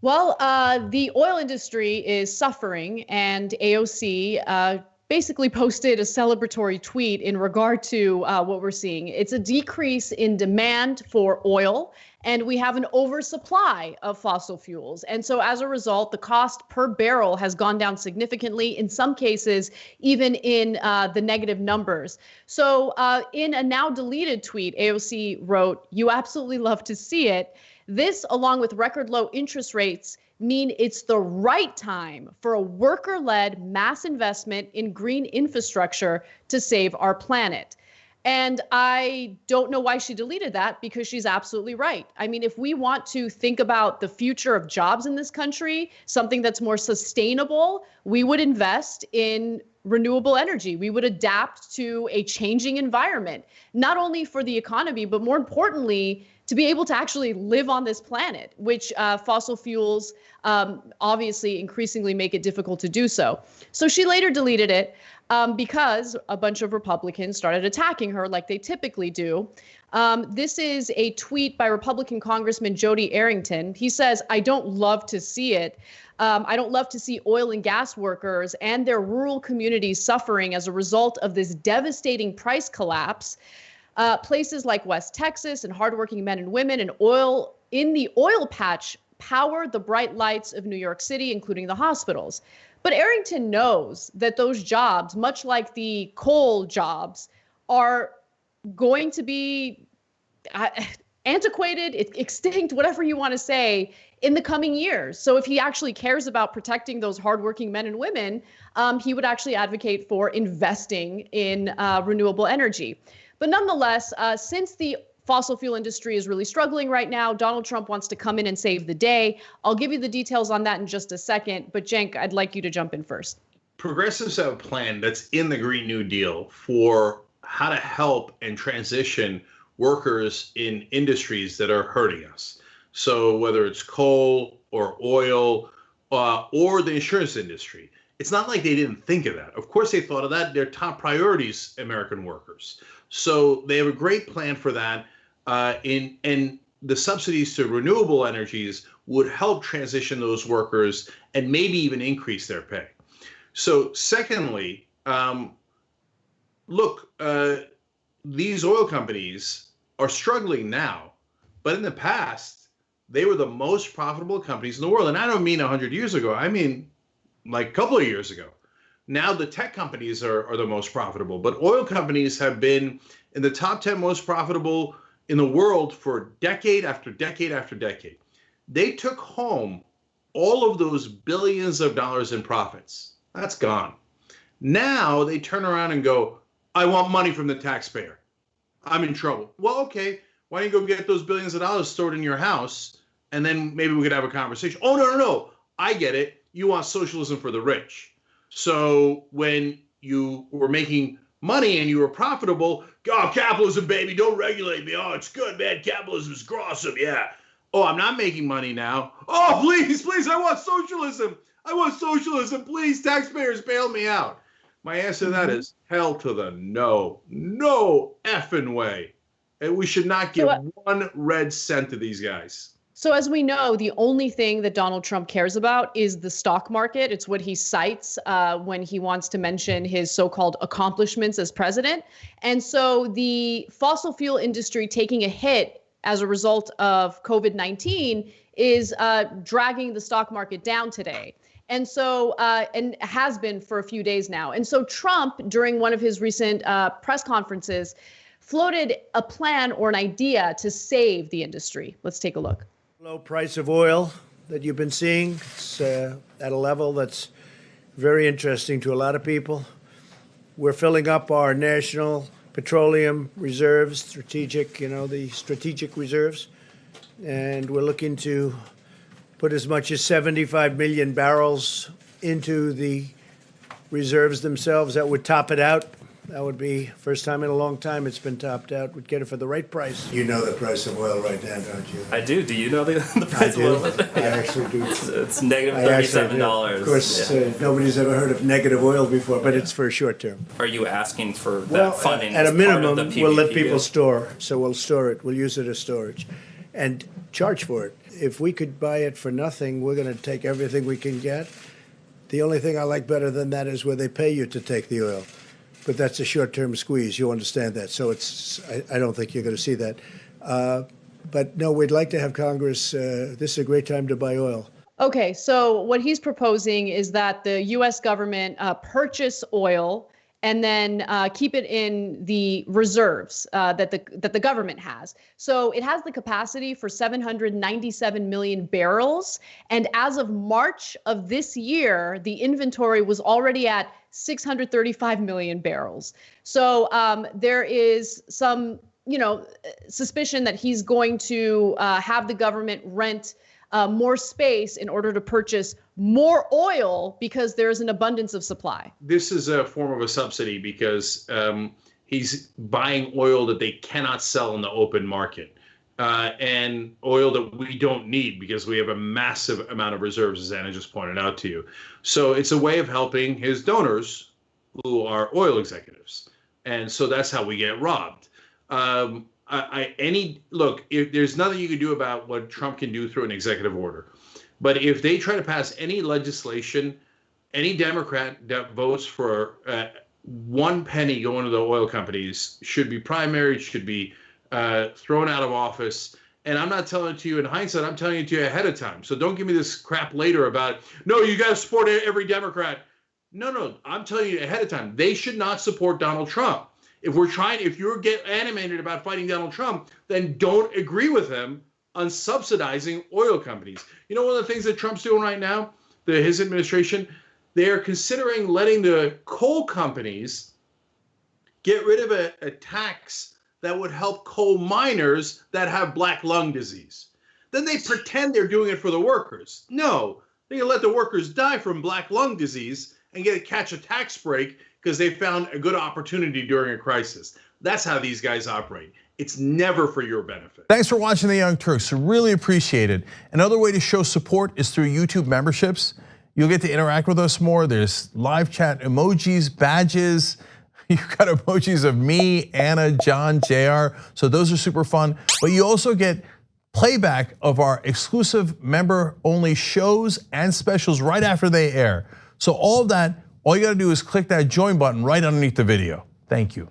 Well, the oil industry is suffering, and AOC basically posted a celebratory tweet in regard to what we're seeing. It's a decrease in demand for oil, and we have an oversupply of fossil fuels. And so as a result, the cost per barrel has gone down significantly, in some cases, even in the negative numbers. So in a now deleted tweet, AOC wrote, "You absolutely love to see it. This, along with record low interest rates, mean it's the right time for a worker-led mass investment in green infrastructure to save our planet." And I don't know why she deleted that, because she's absolutely right. I mean, if we want to think about the future of jobs in this country, something that's more sustainable, we would invest in renewable energy. We would adapt to a changing environment, not only for the economy, but more importantly, to be able to actually live on this planet, which fossil fuels obviously increasingly make it difficult to do so. So she later deleted it because a bunch of Republicans started attacking her like they typically do. This is a tweet by Republican Congressman Jody Arrington. He says, "I don't love to see it. I don't love to see oil and gas workers and their rural communities suffering as a result of this devastating price collapse. Places like West Texas and hardworking men and women in the oil patch power the bright lights of New York City, including the hospitals." But Arrington knows that those jobs, much like the coal jobs, are going to be antiquated, extinct, whatever you want to say, in the coming years. So if he actually cares about protecting those hardworking men and women, he would actually advocate for investing in renewable energy. But nonetheless, since the fossil fuel industry is really struggling right now, Donald Trump wants to come in and save the day. I'll give you the details on that in just a second. But Cenk, I'd like you to jump in first. Progressives have a plan that's in the Green New Deal for how to help and transition workers in industries that are hurting us. So whether it's coal or oil or the insurance industry, it's not like they didn't think of that. Of course, they thought of that. Their top priorities, American workers. So they have a great plan for that. And the subsidies to renewable energies would help transition those workers and maybe even increase their pay. So secondly, look, these oil companies are struggling now, but in the past, they were the most profitable companies in the world. And I don't mean 100 years ago. I mean, like a couple of years ago. Now the tech companies are the most profitable, but oil companies have been in the top 10 most profitable in the world for decade after decade after decade. They took home all of those billions of dollars in profits. That's gone. Now they turn around and go, "I want money from the taxpayer. I'm in trouble." Well, okay, why don't you go get those billions of dollars stored in your house, and then maybe we could have a conversation. Oh, no. I get it. You want socialism for the rich. So when you were making money and you were profitable, "Oh, capitalism, baby, don't regulate me. Oh, it's good, man. Capitalism is awesome. Yeah. Oh, I'm not making money now. Oh, please, I want socialism. Please, taxpayers, bail me out." My answer to that is hell to the no. No effing way. And we should not give one red cent to these guys. So as we know, the only thing that Donald Trump cares about is the stock market. It's what he cites when he wants to mention his so-called accomplishments as president. And so the fossil fuel industry taking a hit as a result of COVID-19 is dragging the stock market down today. And so, and has been for a few days now. And so Trump, during one of his recent press conferences, floated a plan or an idea to save the industry. Let's take a look. Low price of oil that you've been seeing, it's at a level that's very interesting to a lot of people. We're filling up our national petroleum reserves, the strategic reserves, and we're looking to put as much as 75 million barrels into the reserves themselves. That would top it out. That would be first time in a long time it's been topped out. We'd get it for the right price. You know the price of oil right now, don't you? I do. Do you know the price of oil? I actually do. It's negative $37. Of course, nobody's ever heard of negative oil before, but it's for short term. Are you asking for that funding? At a minimum, part of the we'll let PPP people bill? store. So we'll store it. We'll use it as storage. and charge for it. If we could buy it for nothing, we're going to take everything we can get. The only thing I like better than that is where they pay you to take the oil. But that's a short-term squeeze. You understand that. So I don't think you're going to see that. But no, we'd like to have Congress. This is a great time to buy oil. Okay, so what he's proposing is that the U.S. government purchase oil and then keep it in the reserves that the government has. So it has the capacity for 797 million barrels. And as of March of this year, the inventory was already at 635 million barrels. So there is some, suspicion that he's going to have the government rent more space in order to purchase more oil because there's an abundance of supply. This is a form of a subsidy because he's buying oil that they cannot sell in the open market and oil that we don't need because we have a massive amount of reserves, as Anna just pointed out to you. So it's a way of helping his donors who are oil executives. And so that's how we get robbed. Look, if there's nothing you can do about what Trump can do through an executive order. But if they try to pass any legislation, any Democrat that votes for 1 penny going to the oil companies should be primaried, should be thrown out of office. And I'm not telling it to you in hindsight, I'm telling it to you ahead of time. So don't give me this crap later about, no, you got to support every Democrat. No, I'm telling you ahead of time. They should not support Donald Trump. If you get animated about fighting Donald Trump, then don't agree with him on subsidizing oil companies. You know, one of the things that Trump's doing right now, his administration, they're considering letting the coal companies get rid of a tax that would help coal miners that have black lung disease. Then they pretend they're doing it for the workers. No, they can let the workers die from black lung disease and catch a tax break because they found a good opportunity during a crisis. That's how these guys operate. It's never for your benefit. Thanks for watching The Young Turks. Really appreciate it. Another way to show support is through YouTube memberships. You'll get to interact with us more. There's live chat emojis, badges. You've got emojis of me, Anna, John, JR. So those are super fun. But you also get playback of our exclusive member-only shows and specials right after they air. So all of that, all you gotta do is click that join button right underneath the video. Thank you.